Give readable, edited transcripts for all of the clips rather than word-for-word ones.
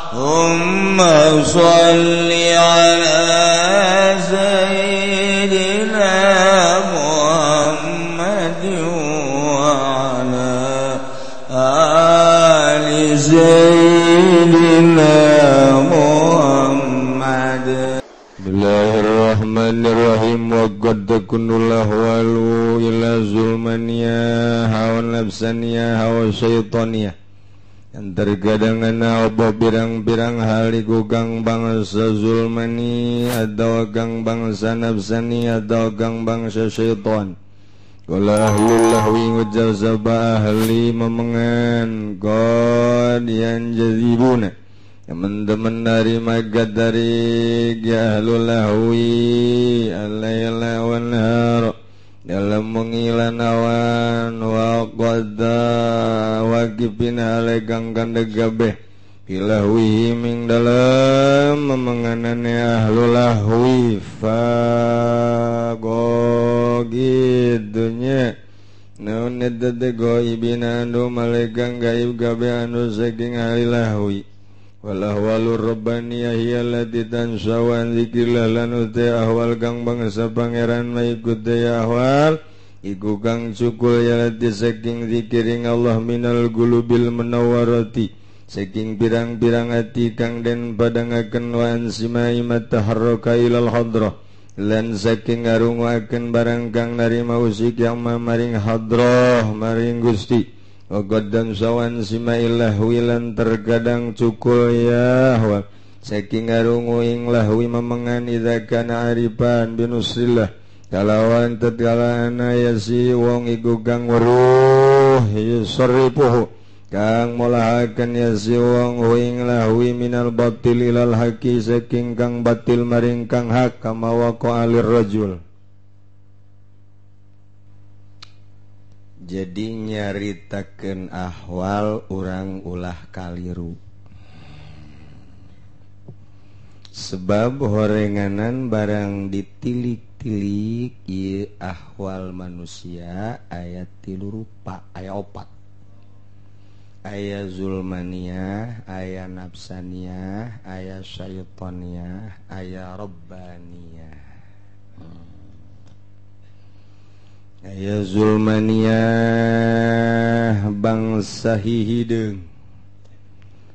Allahumma sholli ala sayyidina Muhammad wa ala ali sayyidina Muhammad. Bismillahirrahmanirrahim. Wa qad takunul ahwalu ila zulmaniya hawa nafsaniya hawa syaitaniya. Yang terkadang apa pirang-pirang hal iku kang bangsa zulmani atau kang bangsa nafsani atau kang bangsa syaitan. Qala ahlul lahwi ngucap sabah ahli memengan qad yang jazibuna teman-teman dari magat dari ahlul lahwi alayla wan nahar dalam mengilan awan wa qadda waqifin alaigang kandegabeh ilahwi ming dalam memenganane ahlul lahwi fa gogidnya naon nedde goibin anu malegang gaib gabe anu saking ahlul lahwi walahwalur rabbaniyah allati tansawan zikrillah lan uti ahwal kang bangsa pangeran maikut daya ahwal iku kang cukul yalati saking zikiring Allah minal gulubil menawwarati saking pirang-pirang ati kang den padangaken wa ansimai mataharraka ilal hadrah lan saking ngarungaken barang kang narima usik yang mamaring hadrah maring Gusti. Waqad dan sawan simaillah wilan terkadang cukul ya wa saking ngarungu ing lahwi memengan idza kana arifan binusrillah kalawan tatkala ana yasi wong iku kang weruh yusrifuhu kang molahaken yasi wong ing lahwi minal batil ilal haqi saking kang batil maring kang hak kama waqa alir rajul. Jadi nyaritakeun ahwal urang ulah kaliru sebab horenganan barang ditilik-tilik ieu ahwal manusia aya 3 rupa aya 4 aya zulmaniyah aya nafsaniyah aya syaitaniyah aya rabbaniyah. Aya zulmaniyah bangsa hideung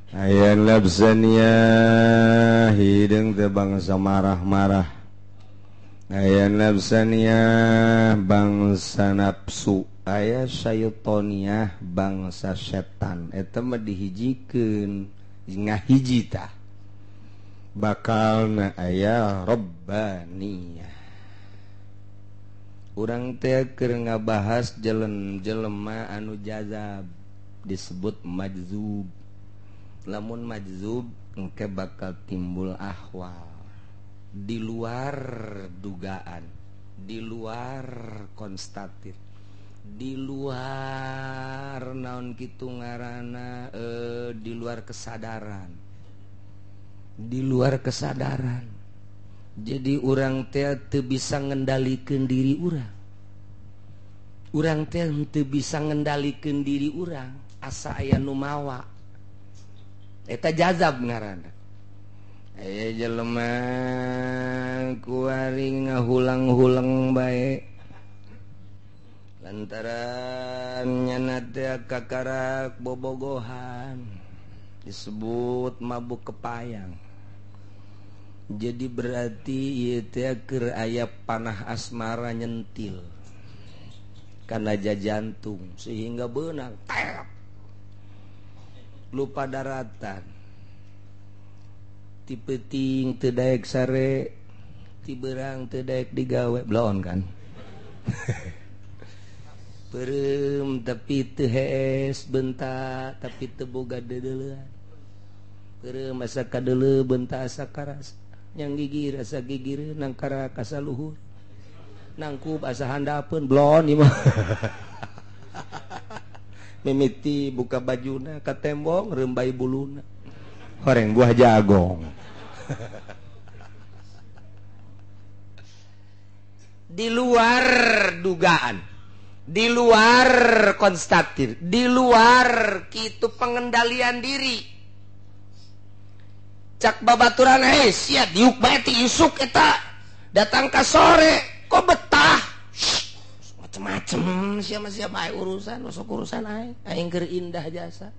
aya nafsaniyah hideung teh bangsa marah-marah aya nafsaniyah bangsa nafsu aya syaitoniyah bangsa setan eta mah dihijikeun ngahiji tah bakalna aya rabbaniyah. Urang teh keur ngabahas jelema anu jazab disebut majzub. Lamun majzub engke bakal timbul ahwal di luar dugaan, di luar konstatif, di luar naon kitu ngaranna di luar kesadaran. Di luar kesadaran. Jadi urang teh teu bisa ngendalikeun diri urang. Urang teh teu bisa ngendalikeun diri urang, asa aya nu mawa. Eta jazab ngaranna. Aya jelema kuari ngahulang-hulang bae. Lantaran nyana teh kakarak bobogohan disebut mabuk kepayang. Jadi berarti ieu teh keur aya panah asmara nyentil kana jantung sehingga beunang tep lupa daratan ti peuting teu daek sare ti beurang teu daek digawe bloon kan. Peureum tapi teu hees bentak tapi teu boga deuleuan. Peureum asa kadeuleu bentak asa karas yang gigir asa gigir nangkara kasa luhur nangkup asa handapeun blon ieu mah. Mimiti buka bajuna ka tembok rembai buluna horeng buah jagong. Di luar dugaan, di luar konstatir, di luar kitu pengendalian diri. cak babaturan sia diuk bae ti isuk eta datang ka sore kok betah macem-macem sia bae urusan sok urusan aing keur indah jasa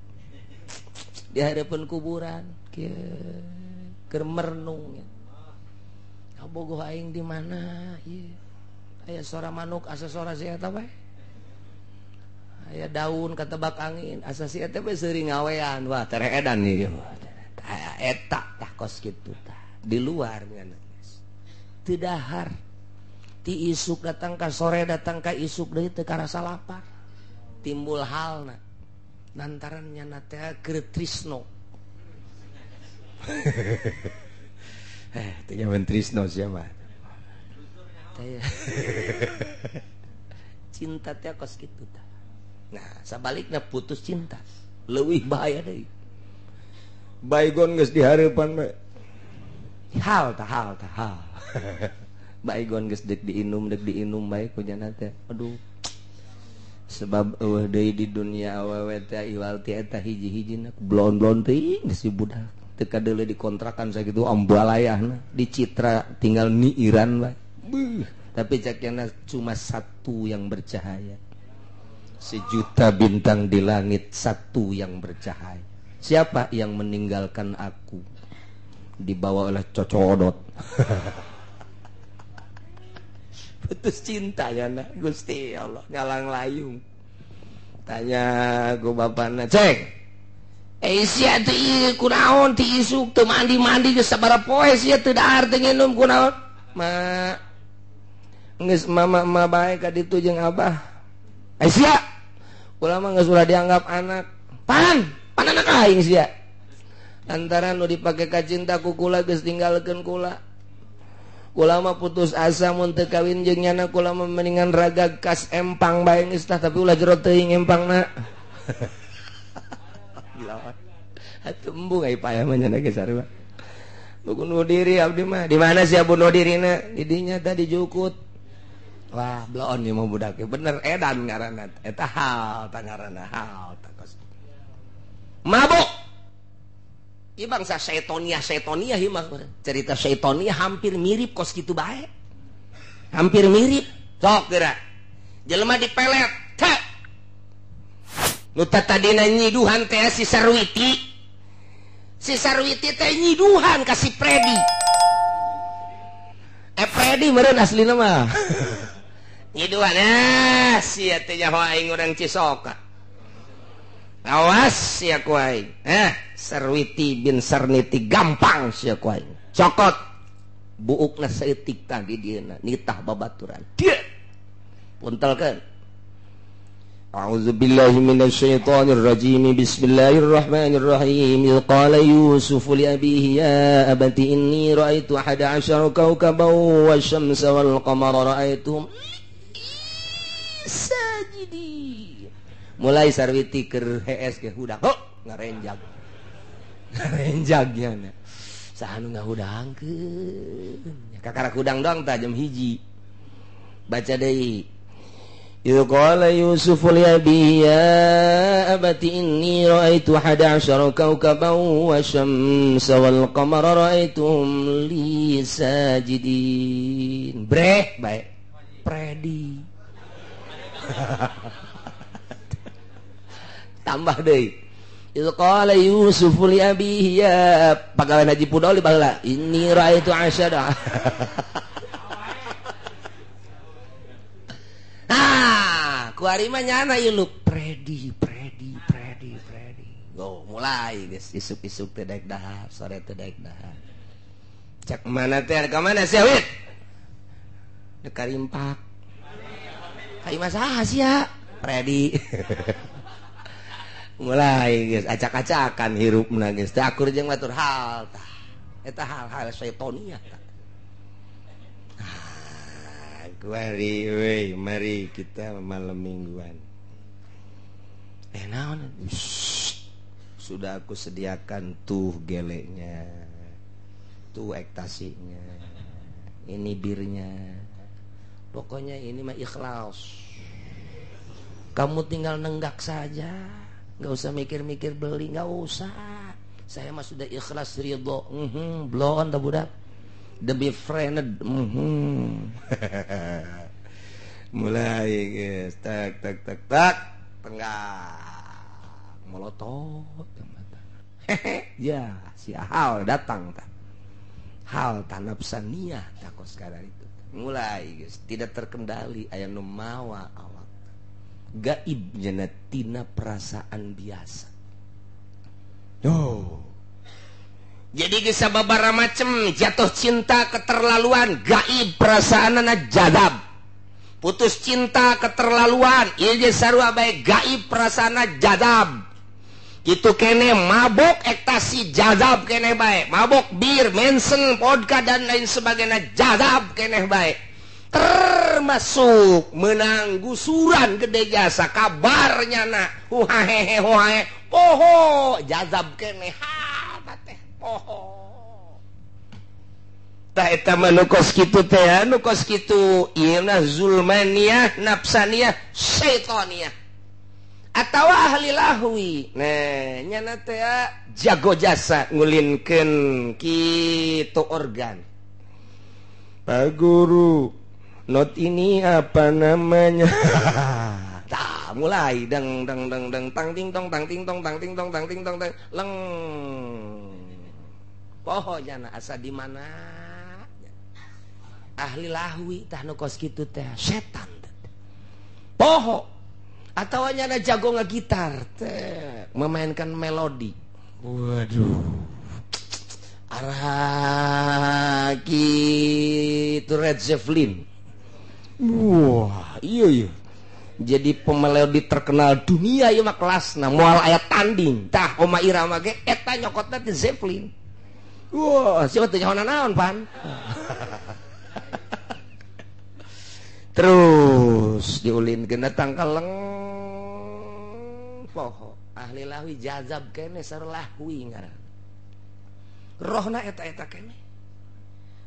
di harapan kuburan keur merenung bogoh aing di mana ieu aya sora manuk asa sora sia eta bae aya daun katebak angin asa sia teh seuring ngawean wah tere edan ieu eta tah kos kitu tah di luar ngana teu dahar ti isuk datang ka sore datang ka isuk deui teu karasa lapar timbul halna lantaran nyana teh keur trisno teh nyaman trisno siapa teh cinta teh kos kitu tah nah sabalikna putus cinta leuwih bahaya deui baygon geus di hareupan bae hal baygon geus dek diinum bae ku nya teh aduh sebab eueuh deui di dunia awewe teh iwal ti eta hiji-hijina blon-blon teuing geus si budak teu kadeuleu dikontrakan sakitu ambalayahna dicitra tinggal niiran bae tapi cakna cuma satu yang bercahaya sejuta bintang di langit satu yang bercahaya siapa yang meninggalkan aku dibawa oleh cocodot putus cinta ya nak Gusti Allah ngalang layung tanya ku bapana cek sia teh ieu kunaon ti isuk teu mandi geus sabaraha poe sia teu dahar teu nginum kunaon ma geus mama bae ka ditu jeung abah sia ulama geus ulah dianggap anak pan anak aing sia lantaran nu dipake ka cinta ku kula geus tinggalkeun kula ulama putus asa mun teu kawin jeung nyana kula mendingan raga kas empang bae geus tah tapi ulah jero teuing empangna atuh embung ai payah mah nyana geus sarua bunuh diri abdi mah di mana sia bunuh dirina di dinya tadi jukut wah bloon ieu mah budak bener edan ngaranna eta hal tah ngaranna hal tah kos mabuk ieu bangsa setonia ieu mah cerita setonia hampir mirip kos kitu bae hampir mirip sok geura jelema dipelet teh nu tadina nyiduhan teh si Sarwiti teh nyiduhan ka si Predi Predi meureun aslina mah nyiduhan sia teh nyaho aing urang Cisoka awas sia ku aing Sarwiti bin Sarniti gampang sia ku aing cokot buukna saeutik tadi dieuna nitah babaturan dia puntelkeun a'udzubillahi minasyaitonir rajim bismillahirrahmanirrahim qala yusuf li abihi ya abati inni ra'aitu 11 kawkaban wasyamsa wal qamara ra'aituhum sajidin mulai Sarwiti keur hees ke hudak ngarenjag nya saha nu ngahudangkeun kakara hudang doang tah jam 1 baca deui idh qala yusuf li abihi ya abati inni ra'aitu 11 kawkaban wasyamsa wal qamara ra'aituhum li sajidin breh bae Predi tambah deui idh qala yusuf li abihi ya pagawean Haji Pudoli baheula inni ra'aitu asyada kuari mah nyana ieu lu Predi mulai geus isuk-isuk teh daek dahar sore teh daek dahar cak mana teh ka mana sia wit dek karimpak ka imah saha sia Predi mulai geus acak-acakan hirupna geus teh akur jeung batur hal tah eta hal-hal syaitoniah tah mari kita malam mingguan naon sudah aku sediakan tuh geleknya tuh ektasinya ini birnya pokoknya ini mah ikhlas kamu tinggal nenggak saja nggak usah mikir-mikir beli nggak usah saya mah sudah ikhlas ridho. Blow on the budak. The befriended. Mulai guys, tak tengah molotov. Ya, si hal datang tak. Hal tanapsaniyah tak kos sekarang itu. Mulai guys, tidak terkendali aya nu mawa awak. Gaib jana tina perasaan biasa. Jadi geus sababaraha macem jatuh cinta keterlaluan, gaib perasaanna jadab. Putus cinta keterlaluan, ieu ge sarua bae gaib perasaanna jadab. Itu kene mabok ekstasi jadab kene bae, mabok bir, mensen, vodka dan lain sebagainya jadab kene bae. Termasuk menang gusuran gede jasa kabarnya na huhahehe poho jazab kene ha teh poho tah eta mah nu kos kitu teh nu kos kitu ieu na zulmaniyah nafsaniyah syaitaniyah atawa ahli lahwi. Nah nyana teh jago jasa ngulinkeun kitu organ. Pak Guru, not ini apa namanya? Tah, mulai dang tang ting tong tang ting tong tang ting tong tang ting tong leng. Pohonya na asa di mana? Ahli lahwi tah nu kos kitu teh setan. Poho atawa nyana jago ngagitar teh memainkan melodi. Waduh. Arah gitu Red Zeppelin. Wah, iya. Jadi pemelodi terkenal dunia ieu mah kelasna moal aya tanding. Tah Oma Irama ge eta nyokotna teh Zeppelin. Wah, siapa teh nyaho naon pan? Terus diulinkeun datang kaleng poho. Ahli lahwi jazab kene sarua lahwi ngaran. Rohna eta kene.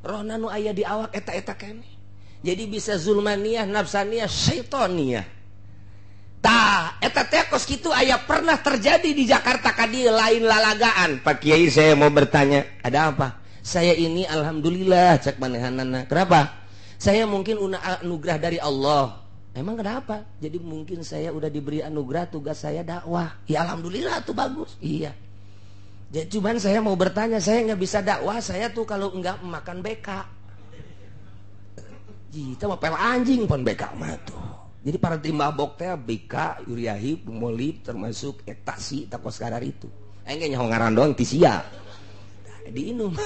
Rohna nu aya di awak eta kene. Jadi bisa zulmaniyah, nafsaniyah, syaitoniyah. Tah, eta teh kos kitu aya pernah terjadi di Jakarta ka dieu lain lalagaan. Pak Kiai saya mau bertanya, ada apa? Saya ini alhamdulillah cek manehanana. Kenapa? Saya mungkin anugerah dari Allah. Emang kenapa? Jadi mungkin saya udah diberi anugerah tugas saya dakwah. Ya alhamdulillah tuh bagus. Iya. Jadi cuman saya mau bertanya, saya nggak bisa dakwah, saya tuh kalau nggak makan BK. Kita mau pel anjing pun BK mah tuh. Jadi para timabok teh BK, uriahi, pemolip, termasuk ekstasi, takos kadar itu. Enggak nyaho ngaran doang tisia. Diinum.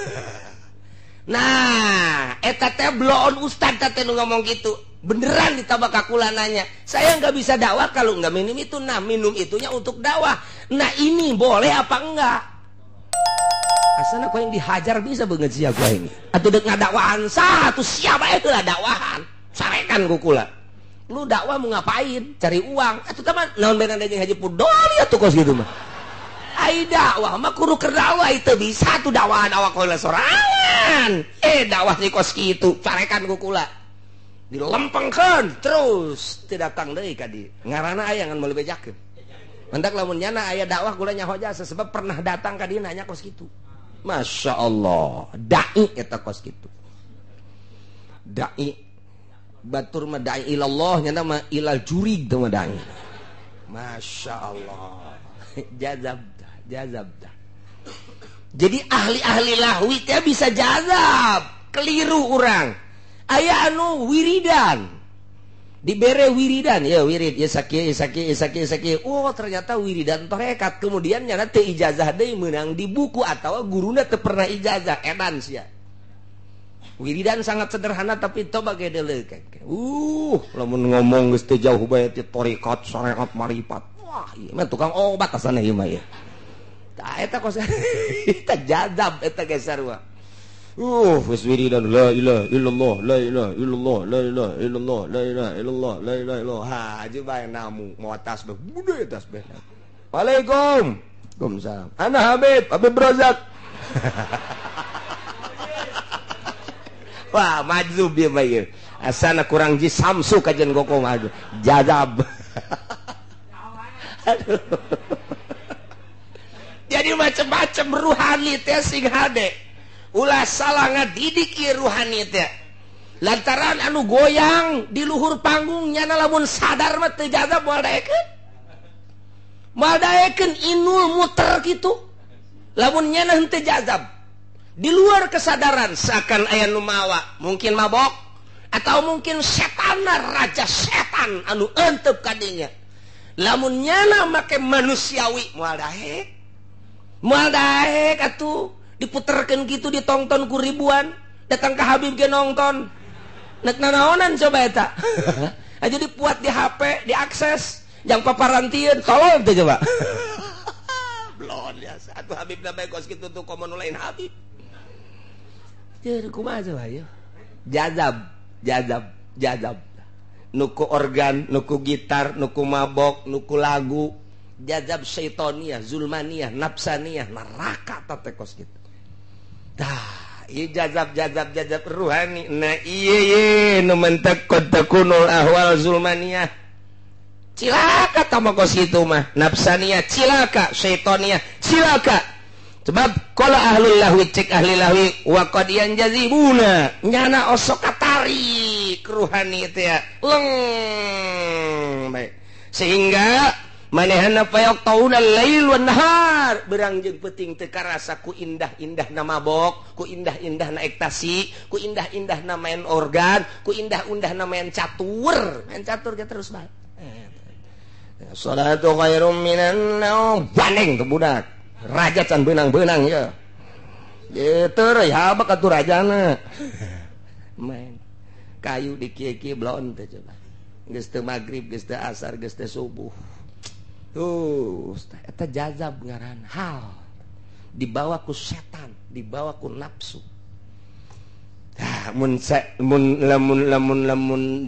Nah, eta teh bloon ustad teh nu ngomong gitu. Beneran ditambah kakulananya. Saya nggak bisa dakwah kalau nggak minum itu. Nah, minum itunya untuk dakwah. Nah, ini boleh apa enggak? Asana kau yang dihajar bisa banget sia kau ini. Atau dek ngadakwaan satu siapa itu lah dakwahan. Sarekan kukula. Lu dakwah mau ngapain? Cari uang. Atau teman naon benar daging haji pudoli atau kos gitu mah. Ai dakwah mah kudu keur dakwah itu bisa tuh dakwahan awak kula sorangan. Dakwah di kos kitu sarekan kukula. Dilempengkeun terus teu datang deui ka dieu. Ngaranna aya ngan meuli bejakeun. Mendak lamun nyana aya dakwah kula nyaho jasa sebab pernah datang ka dieu nanya kos kitu. Masya Allah, dai eta kos gitu. Dai batur mah dai ilallah nyana mah ilal jurig teh mah dai. Masya Allah. Jazab dah. Jadi ahli-ahli lahwi teh bisa jazab. Keliru urang. Aya anu wiridan. Dibere wiridan, ya wirid, ya sakit. Oh ternyata wiridan torekat. Kemudian nyana teu ijazah deui meunang di buku atau guruna teu pernah ijazah edan sia. Wiridan sangat sederhana tapi coba ge deuleukeun. Lamun ngomong geus teu jauh bae ti torekat, syariat, marifat. Wah, ieu mah tukang obat asana ieu mah ya. Tah eta kos eta jazab eta ge sarua. Wis wiridan la ilaha illallah la ilaha illallah la ilaha illallah la ilaha illallah la ilaha illallah. Ha aja bae namu mau tasbih bude tasbih. Waalaikum. Waalaikumsalam. Ana Habib Razak. Wah, majzub dia mah. Asana kurang ji samsu kajen goko mah. Jazab. Jadi mah macam-macam ruhani teh sing hade ulah salah ngadidik ieu ruhani teh lantaran anu goyang di luhur panggungnya lamun sadar mah teu jazab moal daekeun inul muter kitu lamun nyana henteu jazab di luar kesadaran seakan aya nu mawa mungkin mabok atau mungkin setanna raja setan anu eunteup ka dinya lamun nyana make manusiawi moal daek atuh diputerkeun kitu ditonton ku ribuan datang ka Habib ge nonton nek nanaonan coba eta aja dipuat di HP diakses jang paparantieun tolong teh coba blon biasa atuh Habib na bae kos kitu tuh komo nu lain Habib jeung kumaha coba ieu jazab nuku organ nuku gitar nuku mabok nuku lagu jazab syaitoniah zulmaniyah nafsaniyah neraka teh kos kitu tah ieu jazab ruhani nah ieu nu mentek takunul ahwal zulmaniyah cilaka tama kos kitu mah nafsaniyah cilaka syaitoniah cilaka sebab qala ahlul lahwi cek ahli lahwi wa qad yanjazibuna nyana osok katari ruhani teh leng baik sehingga manehna payok tauna lail wan nahar berang jeung peuting teu karasa ku indah-indahna mabok ku indah-indahna ekstasi ku indah-indahna main organ ku indah-indahna main catur ge terus bae salatu khairum minan naum banding tuh budak raja can beunang-beunang ya teu reuy habak atuh rajana main kayu di kieu-kieu blon teh coba geus teu magrib geus teu asar geus teu subuh tuh eta jazab ngaran hal dibawa ku setan dibawa ku nafsu mun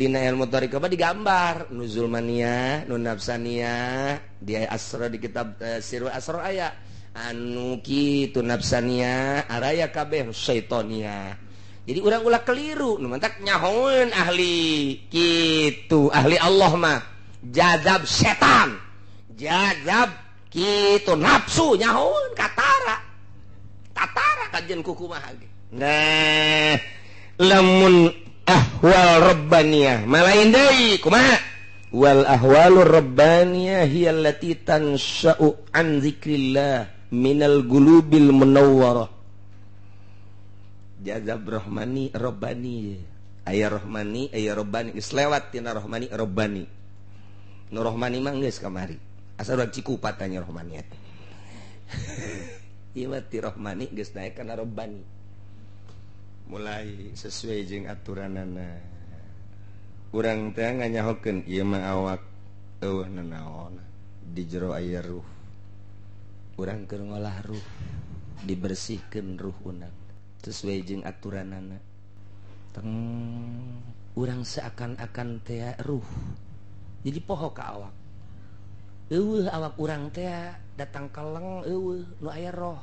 dina ilmu thariqah digambar nu zulmaniyah nu nafsaniyah di asra di kitab sirul asrar aya anu kitu nafsaniyah araya kabeh syaitoniyah jadi urang ulah keliru nu mantak nyahoeun ahli kitu ahli Allah mah jazab setan jazab kitu nafsu nyahoeun katara kajen kukumaha ge nah lamun ahwal rabbaniyah malain deui kumaha wal ahwalur rabbaniyah hiya allati tansha'u an dzikrillah minal gulubil munawwarah jazab rahmani rabbani aya rahmani aya rabbani geus lewat tina rahmani rabbani nu rahmani mah geus kamari asal urang Cikupa tanya rahmani teh ieu mah ti rahmani geus naek kana rabbani mulai sesuai jeung aturanana urang teh nganyahokeun ieu mah awak eueuh nanaon di jero aya ruh urang keur ngolah ruh dibersihkeun ruh urang sesuai jeung aturanana teng urang seakan-akan teh ruh jadi poho ka awak eueuh awak urang teh datang kaleng eueuh nu aya roh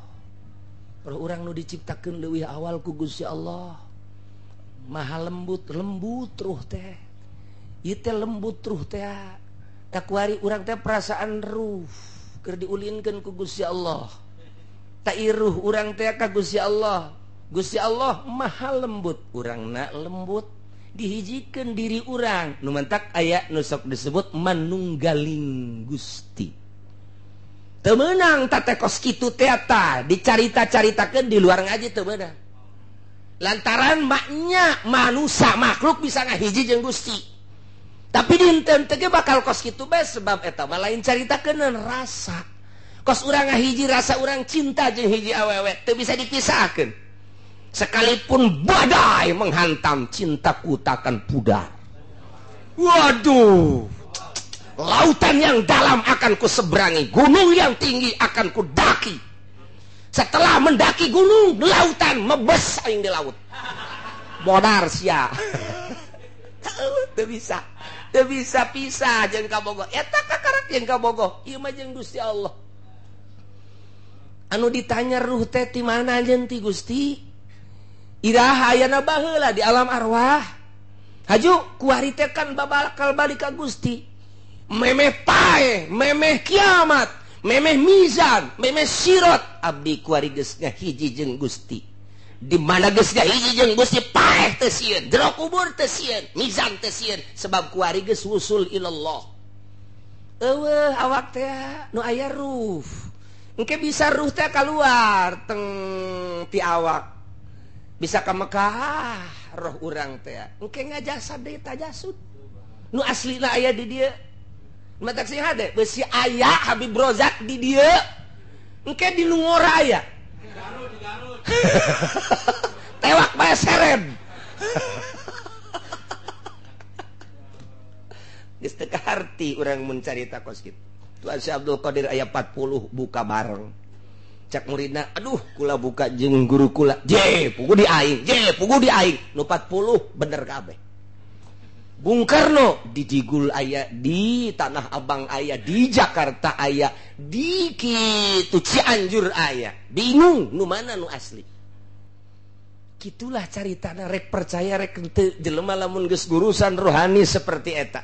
urang nu diciptakeun leuwih awal ku Gusti Allah maha lembut ruh teh ieu teh lembut ruh teh tak kuari urang teh perasaan ruh keur diulinkeun ku Gusti Allah ta iruh urang teh ka Gusti Allah maha lembut urangna lembut dihijikeun diri urang nu mentak aya nu sok disebut manunggaling Gusti teu meunang tatekos kitu teh eta dicarita-caritakeun di luar ngaji teu meunang lantaran maknya manusia makhluk bisa ngahiji jeung Gusti tapi dinten teh bakal kos kitu bae sebab eta mah lain caritakeun rasa kos urang ngahiji rasa urang cinta jeung hiji awewe teu bisa dipisahkeun sekalipun badai menghantam cintaku takkan pudar waduh lautan yang dalam akan ku seberangi gunung yang tinggi akan ku daki setelah mendaki gunung lautan mebes aing di laut bodar sia teu bisa pisah jeung kabogoh eta kakarak jeung kabogoh ieu mah jeung Gusti Allah anu ditanya ruh teh ti mana jeung ti Gusti iraha ayana baheula di alam arwah haju kuari teh kan bakal balik ka Gusti memeh pae memeh kiamat memeh mizan memeh sirat abdi kuari geus ngahiji jeung Gusti di mana geus ngahiji jeung Gusti paeh teu sieun jero kubur teu sieun mizan teu sieun sebab kuari geus wusul ilallah eueuh awak teh nu aya ruh engke bisa ruh teh keluar teng ti awak bisa ka Mekah roh urang teh engke ngajasad deui tajasud nu aslina aya di dieu matak sih hade besi aya Habib Rozak di dieu engke di Lungora aya tewak bae serem geus teu kaharti urang mun carita kos kitu tuan Si Abdul Qadir aya 40 buka bareng cak muridna aduh kula buka jeung guru kula pugu di aing nu 40 bener kabeh Bung Karno di Digul aya di Tanah Abang aya di Jakarta aya di kitu Cianjur aya bingung nu mana nu asli gitulah caritana rek percaya rek teu jelema lamun geus gurusan rohani seperti eta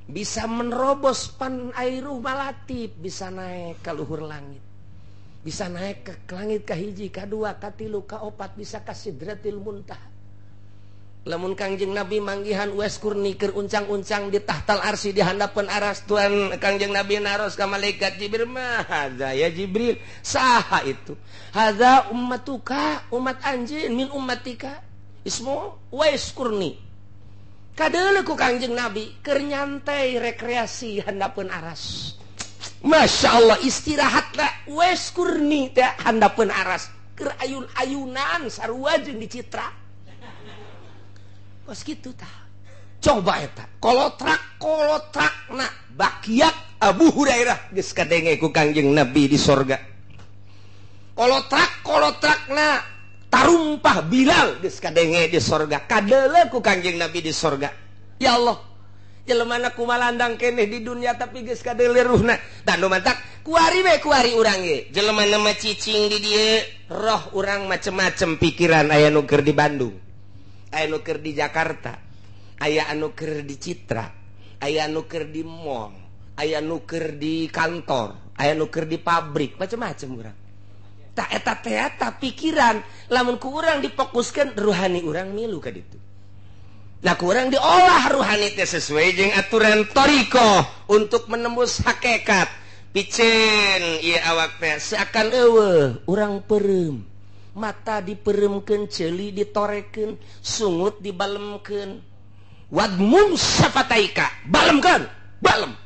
bisa menerobos pan airuh malatib bisa naik ke luhur langit bisa naik ke langit kahiji kadua katilu kaopat bisa ka Sidratil Muntaha lamun Kangjeng Nabi manggihan Uwais Kurni keur uncang-uncang di tahtal arsy di handapeun aras tuan Kangjeng Nabi naros ka malaikat Jibril mah hadza ya Jibril saha itu hadza ummatuka umat anjeun min ummatika ismu Uwais Kurni kadeuleu ku Kangjeng Nabi keur nyantai rekreasi handapeun aras Masya Allah istirahatlah Uwais Kurni teh handapeun aras keur ayun-ayunan sarua jeung dicitra kos kitu tah coba eta kolotrak na bakiak Abu Hurairah geus kadenge ku Kangjeng Nabi di sorga kolotrak na tarumpah Bilal geus kadenge di sorga kadeuleu ku Kangjeng Nabi di sorga ya Allah jelema kumalandang keneh di dunia tapi geus kadeuleu ruhna dan nu mantak kuari urang ge jelema mah cicing di dieu roh urang macem-macem pikiran aya nu keur di Bandung aya nu keur di Jakarta aya anu keur di Citra aya anu keur di mall aya anu keur di kantor aya anu keur di pabrik macam-macam urang tak eta teh pikiran lamun ku urang difokuskeun ruhani urang milu ka ditu nah ku urang diolah ruhani teh sesuai jeung aturan thariqah untuk menembus hakikat piceun ieu awak teh seakan eueuh urang peureum mata diperemkeun ceuli ditorekeun sungut dibalemkeun wadmum syafataika balemkeun balem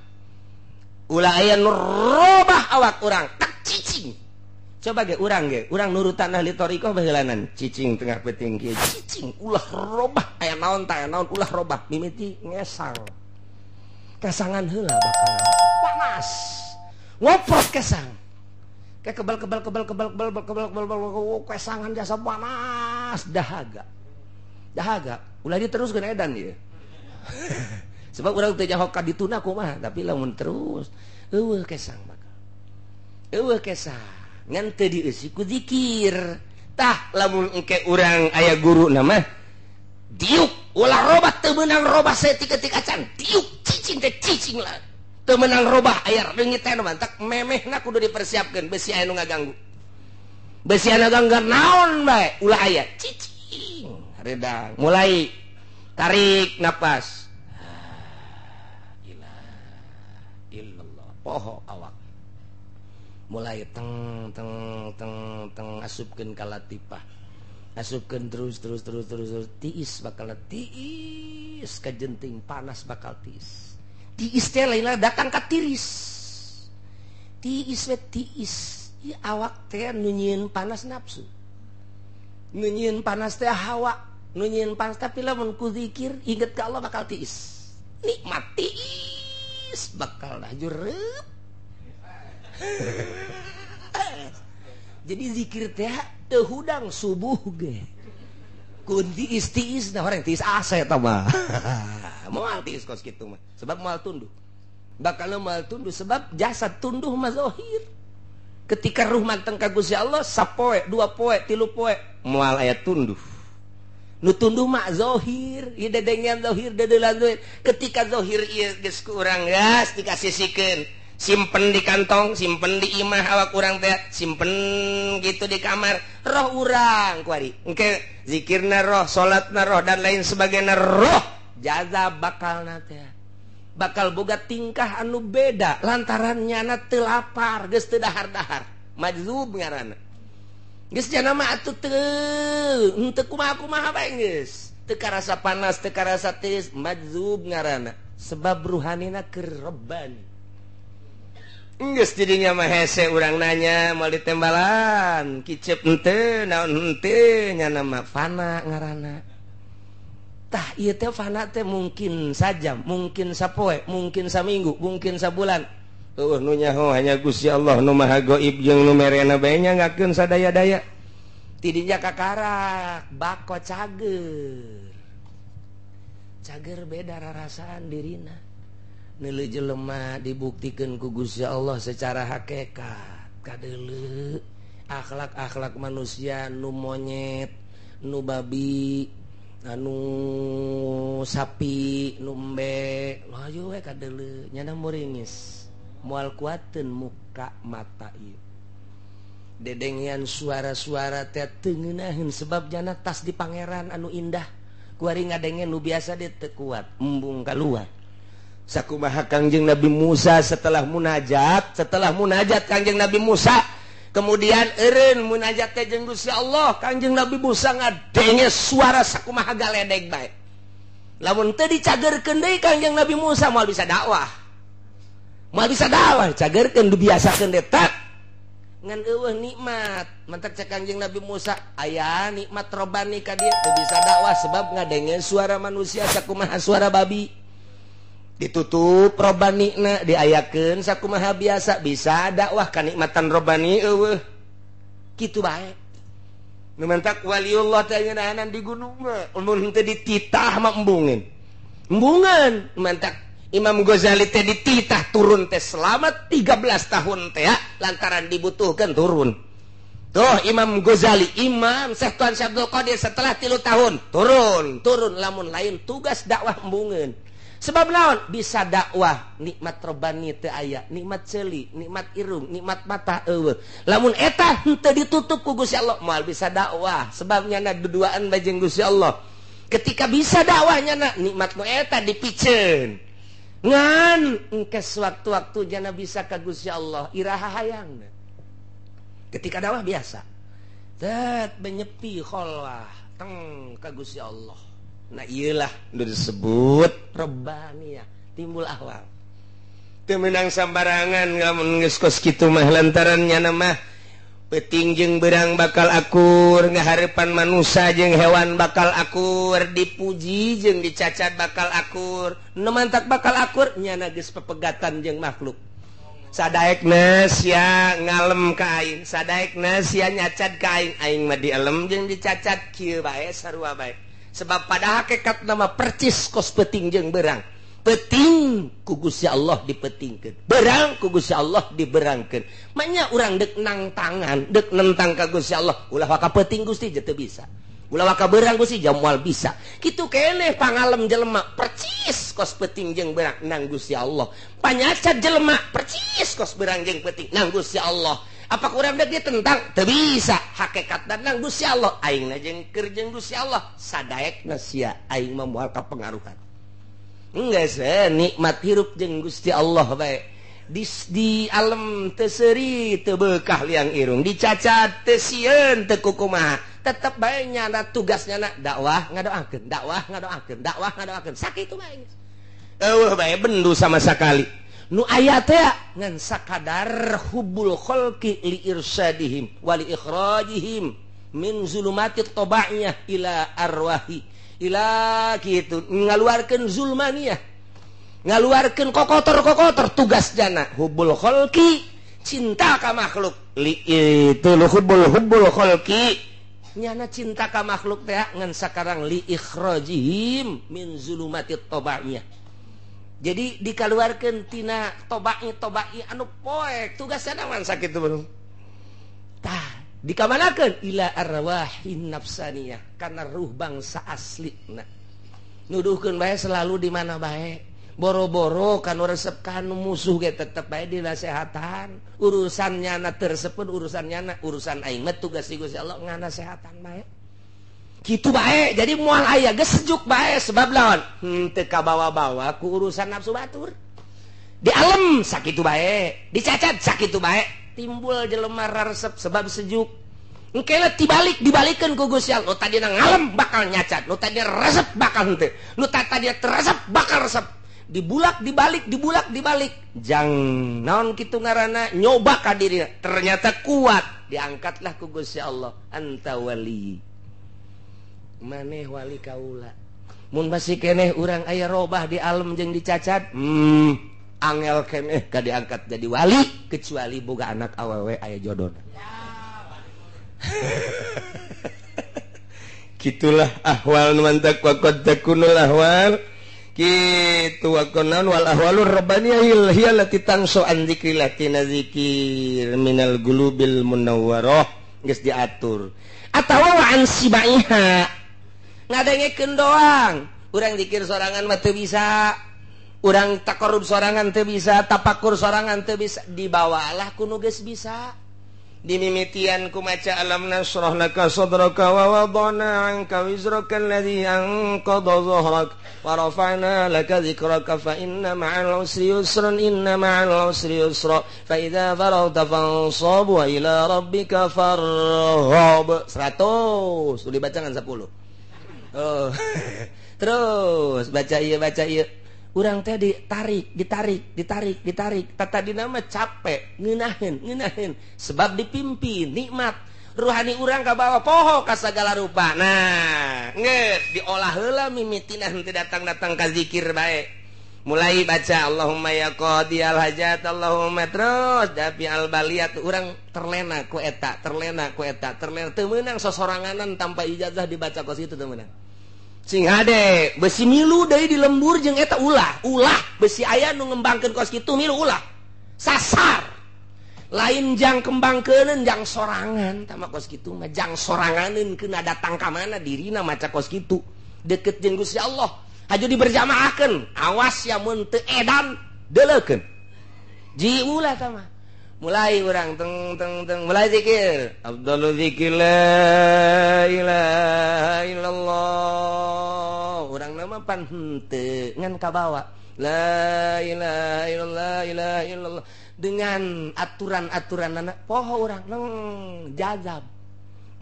ulah aya nu robah awak urang tak cicing coba ge urang nurutan ahli thariqah baheulanan cicing tengah peuting kieu cicing ulah robah aya naon tah naon ulah robah mimiti ngesang kesangan heula bakal panas ngoprot kesang kayak kebal kesangan jasa panas dahaga ulah diteruskeun edan ieu sebab urang teu jahok ka dituna kumaha tapi lamun terus eueuh kesang bakal eueuh kesang ngan teu dieusi ku zikir tah lamun engke urang aya guru mah diuk ulah robah teu meunang robah saeutik-eutik acan diuk cicing teh cicing lah teu meunang robah aya reungit teh mantak memehna kudu dipersiapkeun besi aya nu ngaganggu besi anu ngaganggu naon bae ulah aya cicing redang mulai tarik napas illallah poho awak mulai teng asupkeun ka latifah asupkeun terus tiis bakal tiis ka jenting panas bakal tiis tiis teh lain datang ka tiris tiis ieu awak teh nu nyieun panas nafsu nu nyieun panas teh hawa nu nyieun panas tapi lamun ku zikir inget ka Allah bakal tiis nikmat tiis bakal jureup jadi zikir teh teu hudang subuh ge kun tiis nah orang tiis ase eta mah moal tiis kos kitu mah sebab moal tunduh bakal moal tunduh sebab jasad tunduh mah zahir ketika ruh manteng ka Gusti Allah sapoe 2 poe 3 poe moal aya tunduh nu tunduh mah zahir ieu dedengan zahir dedelan zahir ketika zahir ieu geus ku urang gas dikasisikeun simpen di kantong, simpen di imah awak urang teh, simpen gitu di kamar. Roh urang kuari engke zikirna roh, salatna roh dan lain sebagainya roh jaza bakal nate bakal boga tingkah anu beda lantaran nyana teu lapar geus teu dahar-dahar majzub ngaranna geus cenah mah atuh teu kumaha-kumaha bae geus teu karasa panas teu karasa teuis majzub ngaranna sebab ruhanina keur rebani geus jadinya mah hese urang nanya mau ditembalan kicep henteu naon henteu nyana mah fana ngaranna tah ieu teh fana teh mungkin saja mungkin sapoe mungkin saminggu mungkin sabulan nu nyaho hanya Gusti Allah nu maha gaib jeung nu merena bae nyangakeun sadaya-daya tidinya kakarak bako cager beda rarasaan dirina neuleuh jelema dibuktikan ku Gusti Allah secara hakikat kadeuleu akhlak-akhlak manusia nu monyet nu babi anu sapi nu embe hayu we kadeuleu nyana muringis moal kuateun muka mata ieu dedengian suara-suara teh teu ngeunaheun sebab nyana tas di pangeran anu indah kuari ngadengen nu biasa dia teu kuat embung kaluar sakumaha Kangjeng Nabi Musa setelah munajat Kangjeng Nabi Musa kemudian eureun munajat teh jeung Gusti Allah Kangjeng Nabi Musa ngadenge suara sakumaha galedeg bae lamun teu dicagerkeun deui Kangjeng Nabi Musa moal bisa dakwah cagerkeun dibiasakeun deui tak ngan eueuh nikmat mantak cek Kangjeng Nabi Musa aya nikmat robani ka dieu teu bisa dakwah sebab ngadenge suara manusia sakumaha suara babi ditutup robanina diayakeun sakumaha biasa bisa dakwah kanikmatan robani eueuh kitu bae nu mantak waliullah teh ngeunahanan di gunung mah mun teu dititah mah embungeun mantak Imam Ghazali teh dititah turun teh selama 13 tahun teh lantaran dibutuhkeun turun tuh Imam Ghazali Imam Syekh Tuan Syabdul Qadir setelah 3 tahun turun lamun lain tugas dakwah embungeun sebab naon bisa dakwah nikmat robani teu aya nikmat ceuli nikmat irung nikmat mata eueuh lamun eta henteu ditutup ku Gusti Allah moal bisa dakwah sebab nyana duduaan bae jeung Gusti Allah ketika bisa dakwahnya nikmat nu eta dipikeun ngan engke sewaktu-waktu nyana bisa ka Gusti Allah iraha hayangna ketika dakwah biasa zat menyepi kholwah teng ka Gusti Allah. Nah iyalah udah disebut rebani ya timbul ahwal teu meunang sambarangan lamun geus kos kitu mah lantaran nyana mah peuting jeung beurang bakal akur ngahareupan manusia jeung hewan bakal akur dipuji jeung dicacat bakal akur nu mantak bakal akur nyana geus pepegatan jeung makhluk sadaekna sia ngalem ka aing sadaekna sia nyacat ka aing mah dielem jeung dicacat kieu bae sarua bae sebab pada hakikat nama percis kos peting jeung berang peting ku Gusti Allah dipetingkeun berang ku Gusti Allah diberangkeun manya urang deuk nang tangan deuk nentang ka Gusti Allah ulah waka peting Gusti teu bisa ulah waka berang Gusti moal bisa kitu keneh pangalem jelema percis kos peting jeung berang nang Gusti Allah panyacat jelema percis kos berang jeung peting nang Gusti Allah apa kurang deuk ditentang teu bisa hakikat dan nang Gusti Allah aingna jeung keur jeung Gusti Allah sadaekna sia aing mah moal kapengaruhan enggeus nikmat hirup jeung Gusti Allah bae di alam teu seuri teu beukah liang irung dicacat teu sieun teu kukumaha tetep bae nyana tugasnya dakwah ngadoakeun sakitu bae eueuh bae bendu sama sakali nu aya teh ngan sakadar hubbul khalqi li irsyadihim wa li ikhrajihim min zulumatit tabaiyah ila arwahi ila kitu ngaluarkeun zulmaniyah ngaluarkeun kokotor tugas jana hubbul khalqi cinta ka makhluk li itu hubbul khalqi nyana cinta ka makhluk teh ngan sakarang li ikhrajihim min zulumatit tabaiyah jadi dikaluarkeun tina tobai anu poek tugasna naon sakitu belum tah dikamanakeun ila arwahin nafsaniyah kana ruh bangsa aslina nuduhkeun bae selalu di mana bae boro-boro kan resep kan musuh ge tetep bae dinasehatan urusannya na tersebut urusan aing mah tugas Gusti Allah nganasehatan bae kitu bae jadi moal aya geus sejuk bae sebab lawan teu kabawa-bawa ku urusan nafsu batur di alam sakitu bae dicacat sakitu bae timbul jelema resep sebab sejuk engke dibalikeun ku Gusti Allah nu tadina ngalem bakal nyacat nu tadina resep bakal henteu nu tadina resep bakal resep dibulak dibalik jang naon kitu ngaranna nyoba ka dirina ternyata kuat diangkatlah ku Gusti Allah anta wali maneh wali kaula mun masih keneh urang aya robah di alam jeung dicacat angel keneh ka diangkat jadi wali kecuali boga anak awewe aya jodohna gitulah ahwal mantak wa qad takunul ahwal kitu wa kunan wal ahwalur rabbaniyah hiya allati tansu an dzikrillah tina zikir minal gulubil munawwarah geus diatur atawa wa an sibaiha ngadengekeun doang urang zikir sorangan mah teu bisa urang taqarrub sorangan teu bisa tapakur sorangan teu bisa dibawalah ku nu geus bisa dimimitian ku maca alam nasrah laka sadraka wa wadana anka wizraka alladhi anqadha dhahrak wa rafa'na laka dhikraka fa inna ma'al usri yusran inna ma'al usri yusra fa idza faragta fansab wa ila rabbika farghab 100 udah bacangan 10 oh terus baca ieu urang teh ditarik tadi nama capek ngeunaheun sebab dipimpin nikmat ruhani urang ka bawah poho ka sagala rupa nah geus diolah heula mimitina henteu datang ka zikir bae mulai baca Allahumma ya qadiyal hajat Allahumma terus dafi al baliyat urang terlena ku eta teu meunang sosoranganan tanpa ijazah dibaca kos itu teu meunang sing hade besi milu deui di lembur jeung eta ulah besi aya nu ngembangkeun kos kitu milu ulah sasar lain jang kembangkeuneun jang sorangan tama kos kitu mah jang soranganeun keuna datang ka mana dirina maca kos kitu deukeut jeung Gusti Allah haju diberjamaahkeun awas ya mun teu edan deuleukeun ji ulah tama mulai urang teng mulai zikir afdalu dzikir la ilaha illallah urang nama pan henteu ngan kabawa la ilaha illallah dengan aturan-aturanna poho urang jazab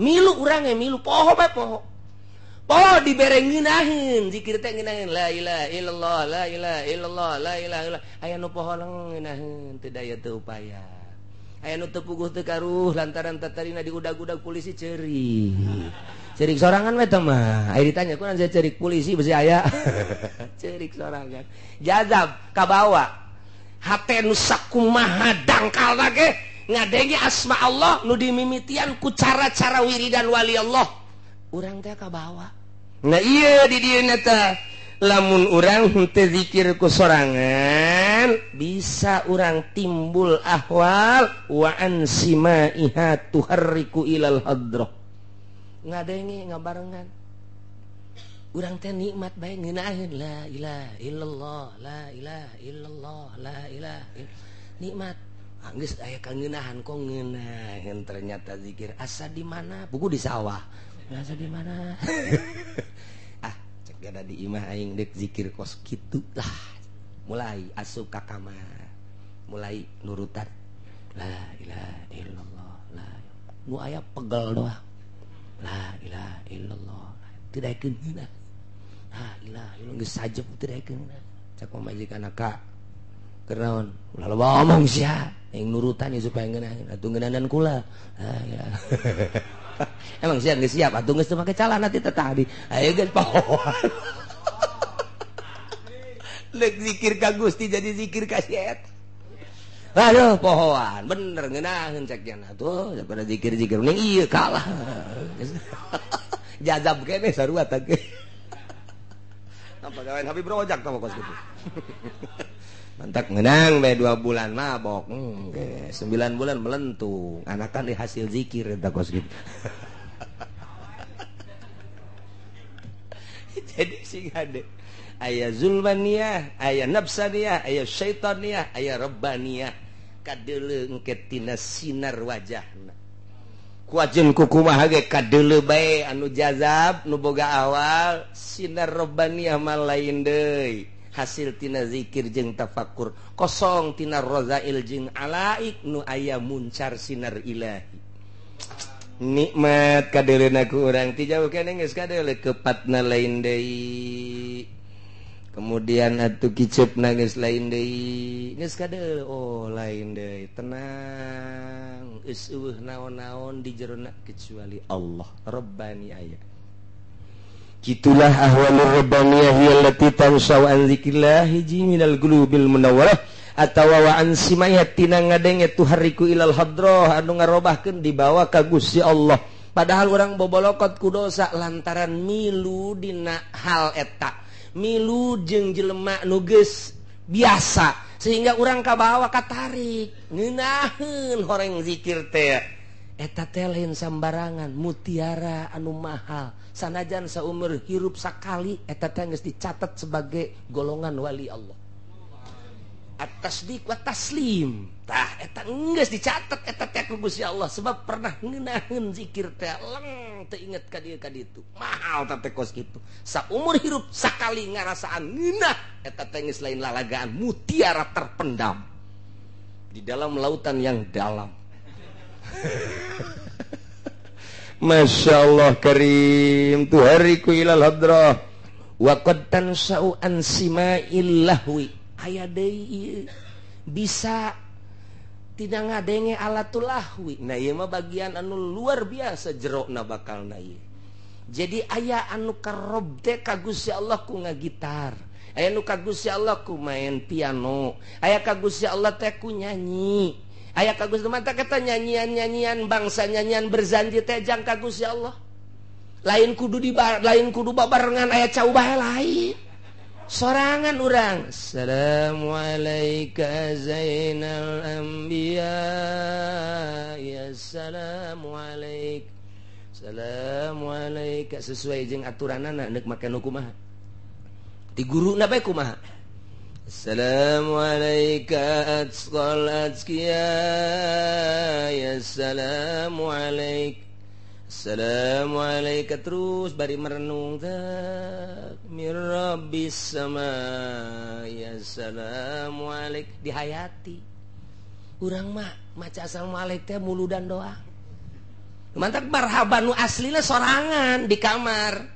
milu urang milu poho bae poho dibere ngeunaheun zikir teh ngeunaheun la ilaha illallah la ilaha illallah la ilaha illallah aya nu poho ngeunaheun teu daya teu upaya aya nu teu puguh teu karuh lantaran tatarina diudag-udag polisi ceurik sorangan we teh mah aya ditanya kunaon saya ceurik polisi besi aya ceurik sorangan jazab kabawa hate nu sakumaha dangkalna ge ngadenge asma Allah nu dimimitian ku cara-cara wiridan wali Allah urang teh kabawa nah ieu di dieu teh lamun urang henteu zikir ku sorangan bisa urang timbul ahwal wa ansimaiha tuharriku ilal hadrah ngadenge ngabarengan urang teh nikmat bae ngeunaheun la ilaha illallah la ilaha illallah la ilaha nikmat geus aya kangeunahan kok ngeunaheun ternyata zikir asa di mana buku di sawah asa di mana ada di imah aing dek zikir kos kitu lah mulai asup ka kamar mulai nurutan la ilaha illallah la nu aya pegel doang la ilaha illallah teu daekeun heuna la ilaha illallah geus sajep teu daekeun cak pamajikan ka keur naon ulah loba omong sia aing nurutan supaya ngeunaheun atuh ngeunaheun kula la ilaha emang siap geus siap atuh geus teu make calana ti tadi aya geus pohon lek zikir ka Gusti jadi zikir ka si eta aduh pohoan bener ngeunaheun cek cenah tuh daripada zikir-zikir ning ieu kalah jazab keneh sarua teh apa gawean Habib Rojak tah kos kitu mantak ngeunang bae 2 bulan mabok 9 bulan melentung anakan di hasil zikir eta kos kitu jadi sing ade aya zulmaniyah, aya nafsaniyah, aya syaitaniyah, aya rabbaniyah. Kadeuleu engke tina sinar wajahna. Kuajeun kukumaha ge kadeuleu bae anu jazab nu boga awal, sinar rabbaniyah mah lain deui. Hasil tina zikir jeung tafakur, kosong tina rozail jeung alaik nu aya muncar sinar ilahi. Nikmat kadeuleuna ku urang ti jauh keneh geus kadeuleu kepatna lain deui. Kemudian atuh kiceupna geus lain deui, geus kadeuleu oh lain deui. Tenang, geus eueuh naon-naon di jerona kecuali Allah Rabbani aya. Kitulah ahwalur rabbaniyah allati tansau an zikrillah hiji minal qulubil munawwarah atawa wa an simayatina ngadenge tuhariku ilal hadrah anu ngarobahkeun dibawa ka Gusti Allah. Padahal urang bobolokot ku dosa lantaran milu dina hal eta. Milu jeung jelema nu geus biasa sehingga urang kabawa katarik ngeunaheun horeng zikir teh. Eta teh lain sambarangan mutiara anu mahal. Sanajan saumur hirup sakali eta teh geus dicatat sebagai golongan wali Allah. At-tasdiq wa taslim. Tah eta geus dicatat eta teh ku Gusti Allah sebab pernah ngeunaheun zikir teh leng teu inget ka dieu ka ditu. Mahal teh kos kitu. Saumur hirup sakali ngarasaan ngeunah eta teh geus lain lalagaan mutiara terpendam di dalam lautan yang dalam. Masya Allah karim tuhariku ilal hadrah wa qad tansa'u an sima'il lahwi aya deui bisa tidak ngadenge alatul lahwi. Nah ieu mah bagian anu luar biasa jerona bakalna ieu. Jadi aya anu karob teh ka Gusti Allah ku ngagitar, aya anu ka Gusti Allah ku main piano, aya ka Gusti Allah teh ku nyanyi, aya ka Gusti mata kata nyanyian-nyanyian bangsa nyanyian berzanji teh jang ka Gusti Allah. Lain kudu babarengan aya cau bae lain. Sorangan urang. Assalamualaikum Zainal Anbiya. Ya assalamualaikum. Assalamualaikum sesuai jeung aturanana neuk make nu kumaha. Ti guruna bae kumaha. Assalamualaikum atsqal atsqiya. Ya assalamualaikum. Assalamualaikum terus bari merenung tak mir rabbis sama ya assalamualaikum dihayati. Urang mah maca assalamualaikum teh muludan doang. Mantap marhaban nu aslina sorangan di kamar.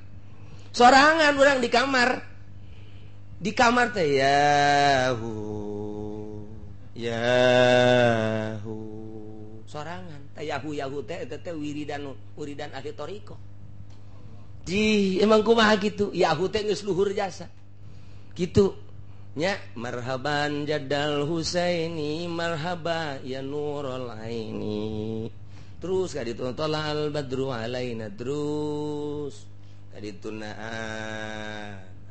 Sorangan urang di kamar. Di kamar teh yahu sorangan. Yahu teh eta teh wiridan ahli toriko. Ji emang kumaha kitu? Yahu teh geus luhur jasa. Kitu nya marhaban jadal Husaini marhaba ya nurul aini. Terus kaditu tolal badru alaina terus kaditu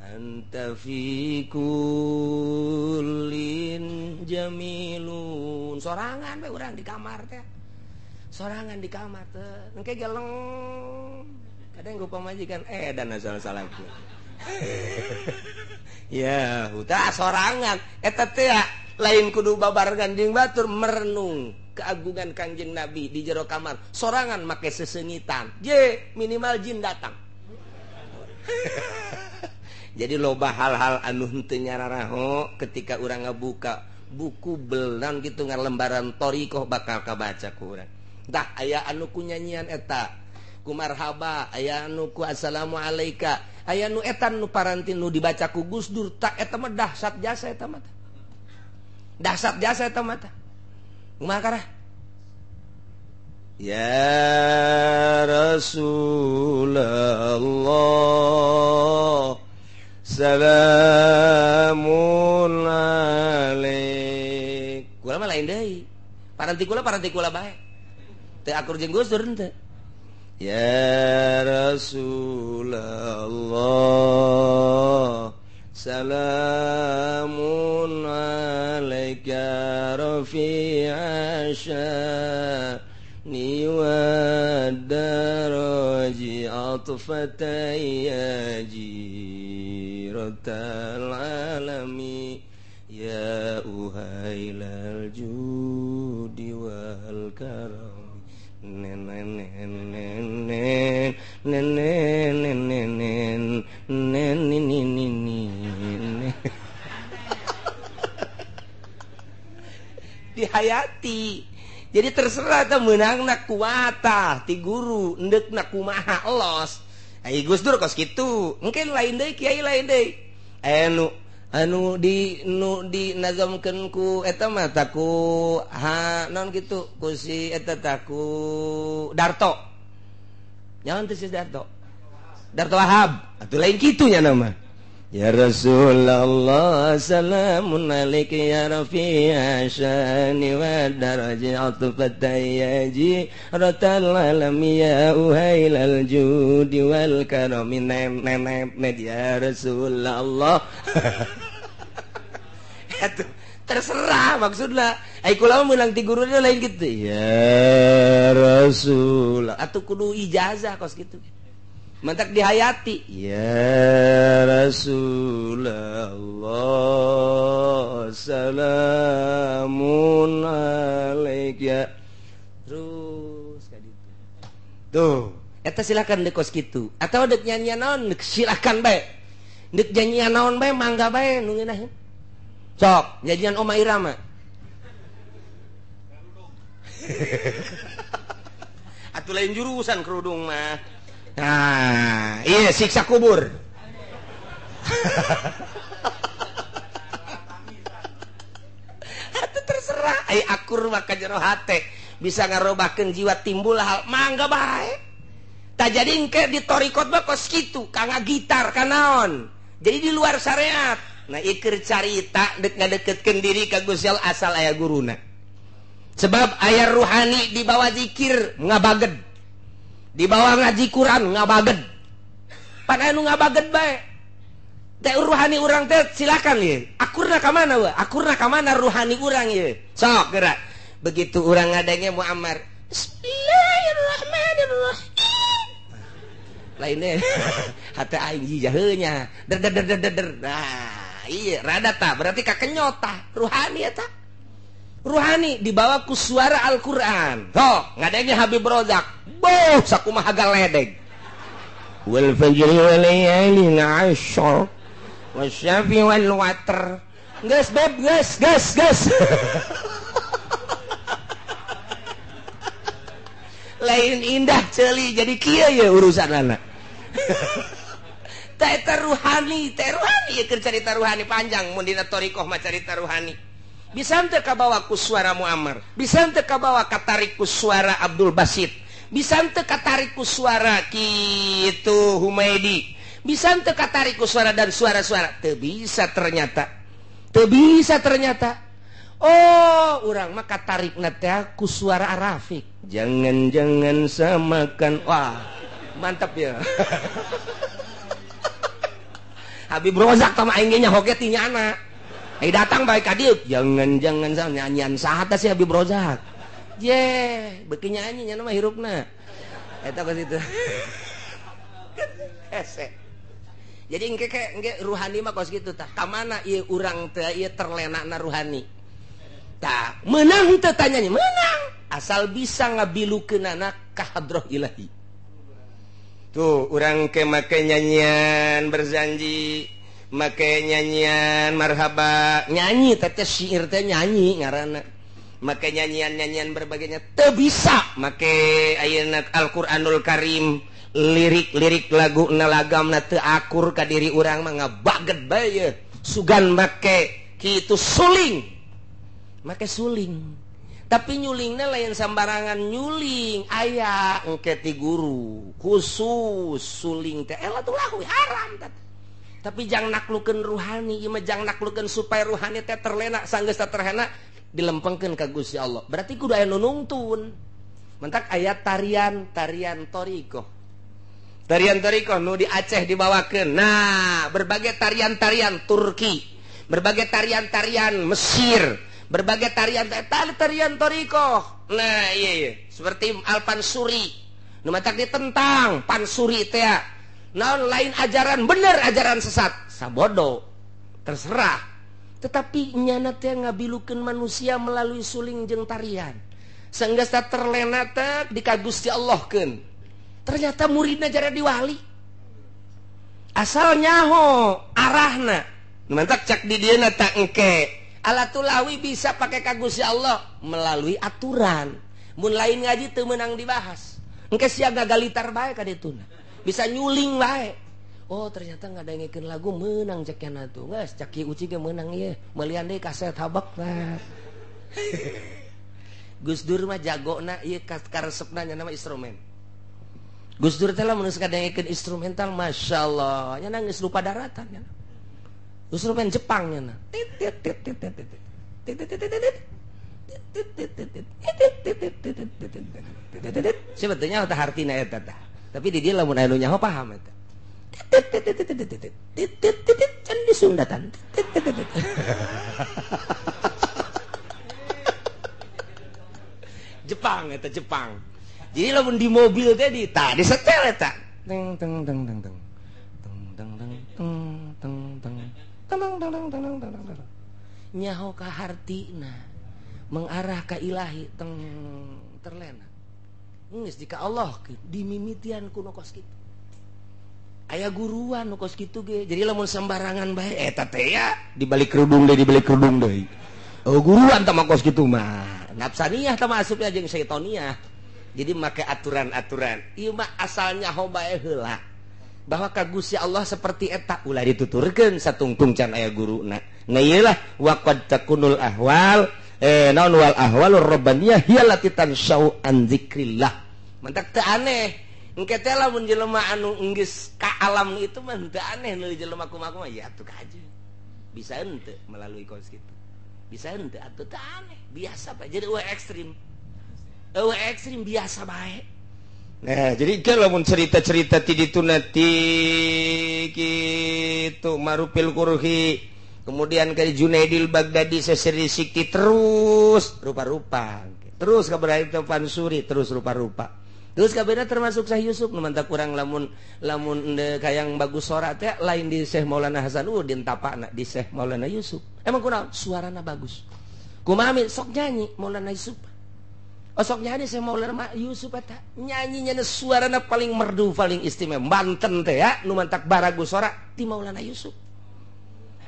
anta fi kullin jamilun. Sorangan bae urang di kamar teh. Sorangan di kamar teh engke geleng kadang gua pamajikan dan salah-salahku. Ya, udah sorangan eta teh lain kudu babarengan jeung batur merenung keagungan Kangjeng Nabi di jero kamar. Sorangan make sesengitan. Je, minimal jin datang. Jadi loba hal-hal anu henteu nyararaho ketika urang ngabuka buku belan gitu ngalembaran torikoh bakal kabaca ku urang. Tah aya anu ku nyanyian eta ku marhaba, aya anu ku assalamualaikum, aya nu eta nu parantin nu dibaca ku Gus Dur. Tak eta mah dahsyat jasa eta mah. Dahsyat jasa eta mah. Kumaha karah? Ya Rasulullah salamun alaik. Kula mah lain deui. Paranti kula bae. Teu akur jeung Gus Dur henteu. Ya Rasulullah salamun alaika rafi'a sya'ni wa daraji atfatayya ratal alami ya uhailal judi wal karam nenen nenen nenen nenen nenen dihayati. Jadi terserah tuh menang nak kuata ti guru endek nak kumaha los. Ai Gus Dur kos kitu. Mungkin lain deui kiai lain deui. Anu di nazamkeun ku eta mah taku naon kitu ku si eta taku Darto. Nyaon teh si Darto? Darto Wahab. Atuh lain kitu nya nama. Ya Rasulullah salamun alaika ya rafi'a syani wa darajatu fatayyaji ratal alami ya uhailal judi wal karami nem ya Rasulullah. Itu terserah maksudnya. Ai kula meunang ti guru lain gitu. Ya Rasul. Atuh kudu ijazah kos gitu. Mantak dihayati ya Rasulullah salamun alaika terus kaditu tuh eta silakan dek kos kitu atau dek nyanyian naon silakan bae dek nyanyian naon bae mangga bae nu ngeunaheun sok nyanyian Oma Irama atuh lain jurusan kerudung mah. Nah, iya siksa kubur. Itu terserah. Ai akur maka jero hate bisa ngarobahkeun jiwa timbul hal mangga bae. Tak jadi engke di torikot mah kos kitu, kangga gitar kanaon. Jadi di luar syariat. Nah, ikeur carita dek ngadeketkeun diri ka Gusti Allah asal aya guruna. Sebab aya ruhani di bawah zikir ngabaged. Di bawah ngaji Quran ngabaged. Pan anu ngabaged bae. Teh ruhani urang teh silakan ye. Akurna ka mana we? Akurna ka mana ruhani urang ye? Sok gerak. Begitu urang ngadenge Muammar. Bismillahirrahmanirrahim. Lainnya hate aing hijau nya. Der. Nah, iya rada tah berarti kakenyot tah ruhani eta. Ruhani dibawa ku suara Al-Qur'an. Tuh, ngadenge Habib Rozak. Boh, sakumaha galedeg. Wal fajri wal layalin 'ashr. Wasyafi wal watr. Geus beb, geus. Lain indah ceuli jadi kieu ye urusanana. Teh ruhani ye keur carita ruhani panjang mun dina thariqah mah carita ruhani. Bisa teu kabawa ku suara Muammar, bisa teu kabawa katarik ku suara Abdul Basit, bisa teu katarik ku suara kitu Humaidi, bisa teu katarik ku suara dan suara-suara, teu bisa ternyata. Oh, urang mah katarikna teh ku suara Arafik. Jangan samakan. Wah, mantap ya. Habib Rozak tama aing ge nya hoge ti nyana. Datang baik ka dieu, jangan nyanyian saha teh si Habib Rozak. Beuki nyanyi nya mah hirupna. Eta ka situ. Hese. Jadi engke ruhani mah kos kitu tah. Ka mana ieu urang teh ieu terlenakna ruhani. Tah, meunang teu tanyanya, meunang. Asal bisa ngabilukeunana ka hadrah ilahi. Tuh, urang ke make nyanyian berjanji make nyanyian marhaba nyanyi teteh syair teh nyanyi ngaranna make nyanyian berbagainya teu bisa make ayeuna Al-Qur'anul Karim lirik laguna lagamna teu akur ka diri urang mah ngabaged bae sugan make kitu suling make suling tapi nyulingna lain sambarangan nyuling aya engke ti guru khusus suling teh ela tuh lahu haram teh. Tapi jangan naklukeun ruhani, ieu mah jangan naklukeun supaya ruhani teh terlena sanggeus terhena dilempengkeun ka Gusti Allah. Berarti kudu aya nu nungtun. Mentak aya tarian thariqah. Tarian thariqah nu di Aceh dibawakeun. Nah, berbagai tarian-tarian Turki, berbagai tarian-tarian Mesir, berbagai tarian thariqah. Nah, iya. Seperti Al-Pansuri. Nu matak ditentang Pansuri teh naon lain ajaran bener ajaran sesat sabodo terserah tetapi nyana teh ngabilukeun manusia melalui suling jeung tarian saenggeus terlena teh dikagusti Allahkeun ternyata muridna jara diwali asal nyaho arahna mantak cak di dieu na tak engke alatulawi bisa pakai kagusti Allah melalui aturan mun lain ngaji teu meunang dibahas engke sia gagalitar bae ka dituna bisa nyuling bae oh ternyata ngadengikeun lagu meunang cek yana tuh geus cak kieu uci ge meunang ieu mealian deui kaset habak nah Gus Dur mah jagona ieu karesepna nya nama instrumen Gus Dur teh lamun geus ngadengikeun instrumental masyaallah nya geus lupa daratan nya instrumen Jepang nya sebetulnya teh hartina eta tah tapi di dia lamun aya nu nyaho paham eta can disundatan Jepang eta Jepang jadi lamun di mobil teh di setel eta teng teng teng teng teng teng teng teng teng teng nyaho ka hartina mengarah ka ilahi teng terlena geus di ka Allah dimimitian ku nu kos kitu aya guruan nu kos kitu ge jadi lamun sembarangan bae eta teh ya dibalik kerudung deui oh guruan tah kos kitu mah nafsaniyah tah masuknya jeung syaitoniyah jadi make aturan-aturan ieu mah asalnya ho bae heula bahwa ka Gusti Allah seperti eta ulah dituturkeun satungtung can aya guruna ngeulah waqad takunul ahwal naon wal ahwalur rabbaniyah hiyallati tansau an dzikrillah mantak teu aneh engke teh lamun jelema anu geus ka alam itu mah teu aneh nu jelema kumaha ya atuh kaji bisa henteu melalui kos kitu bisa henteu atuh teu aneh biasa bae jadi ekstrim biasa bae nah jadi kan lamun cerita-cerita ti ditu nanti kitu marupil kurhi kemudian ke Junaidil Baghdadi seseri sikti terus rupa-rupa terus kabar Topan Suri terus rupa-rupa terus kabarnya termasuk Syekh Yusuf nu mantap kurang lamun kayang bagus suara teh lain di Syekh Maulana Hasanuddin tapana di Syekh Maulana Yusuf emang kunaon suarana bagus kumaha sok nyanyi Maulana Yusuf sok nyanyi Syekh Maulana Yusuf eta nyanyinya suarana paling merdu paling istimewa Banten teh ya nu mantap baragus suara ti Maulana Yusuf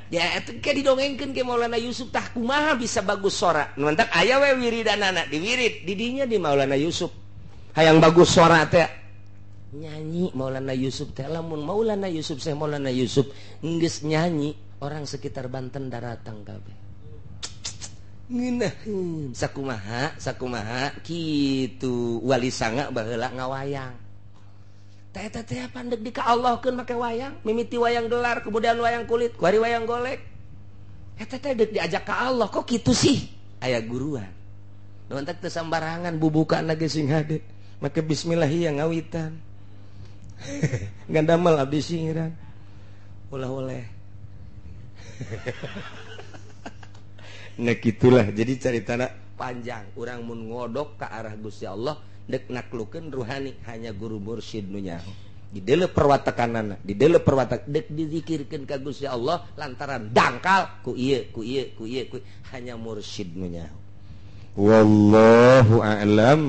ya itu kayak didongengkeun ke Maulana Yusuf tah kumaha bisa bagus suara nu mantap aya we wiridanana diwirid didinya di Maulana Yusuf hayang bagus suara teh nyanyi Maulana Yusuf teh lamun Maulana Yusuf Syekh Maulana Yusuf geus nyanyi orang sekitar Banten daratang kabeh ngeunaheun sakumaha kitu wali sanga baheula ngawayang eta teh pandeg di ka Allahkeun make wayang mimiti wayang gelar kemudian wayang kulit kuari wayang golek eta teh deuk diajak ka Allah kok kitu sih aya guruan nu entek teu sambarangan bubukan lagi sing hade make bismillah yang ngawitan gandamel abdi singiran ulah oleh nah gitulah jadi caritana panjang urang mun ngodok ka arah Gusti Allah dek naklukeun ruhani hanya guru mursyid nu nyaho di deuleu perwatakanana di deuleu perwatak dek dizikirkeun ka Gusti Allah lantaran dangkal ku ieu hanya mursyid nu nyaho wallahu a'lam.